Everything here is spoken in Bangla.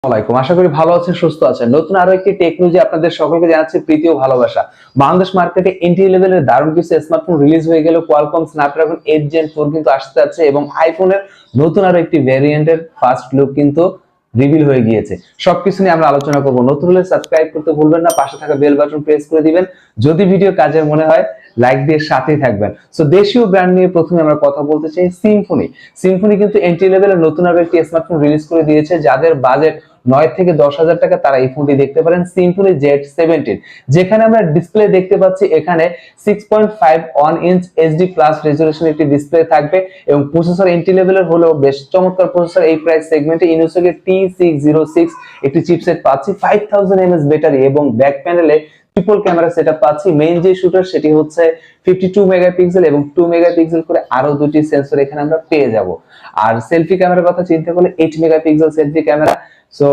আসসালামাইকুম, আশা করি ভালো আছেন, সুস্থ আছেন। নতুন আরো একটি টেকনোলজি আপনাদের সকলকে জানাচ্ছি প্রীতি ও ভালোবাসা। বাংলাদেশ মার্কেটে এন্ট্রি লেভেলের দারুণ কিছু স্মার্টফোন রিলিজ হয়ে গেল। কোয়ালকম স্ন্যাপড্রাগন 8 Gen 4 কিন্তু আসতে যাচ্ছে এবং আইফোনের নতুন আরো একটি ভ্যারিয়েন্টের ফার্স্ট লুক কিন্তু রিভিল হয়ে গিয়েছে। সবকিছু নিয়ে আমরা আলোচনা করব। নতুন হলে সাবস্ক্রাইব করতে ভুলবেন না, পাশে থাকা বেল বাটন প্রেস করে দিবেন। যদি ভিডিও কাজের মনে হয় লাইক দিয়ে সাথেই থাকবেন। সো দেশীয় ব্র্যান্ড নিয়ে প্রথমে আমরা কথা বলতে চাই সিম্ফনি। সিম্ফনি কিন্তু এন্ট্রি লেভেলের নতুন আরো একটি স্মার্টফোন রিলিজ করে দিয়েছে। যাদের বাজেট 9 থেকে 10,000 টাকা তারা এই ফোনটি দেখতে পারেন, সিম্ফনি Z17। যেখানে আমরা ডিসপ্লে দেখতে পাচ্ছি এখানে 6.51 ইঞ্চ HD প্লাস রেজোলিউশন একটি ডিসপ্লে থাকবে এবং প্রসেসর এন্ট্রি লেভেলের হলেও বেশ চমৎকার প্রসেসর। এই প্রাইস সেগমেন্টে ইনোসকের T606 একটি চিপসেট পাচ্ছি, 5000 mAh ব্যাটারি এবং ব্যাক প্যানেলে ট্রিপল ক্যামেরা সেটআপ পাচ্ছি। মেইন যে শুটার সেটি হচ্ছে 52 মেগাপিক্সেল এবং 2 মেগাপিক্সেল করে আরো দুটি সেন্সর এখানে আমরা পেয়ে যাব। আর সেলফি ক্যামেরার কথা চিন্তা করলে 8 মেগাপিক্সেল সেলফি ক্যামেরা,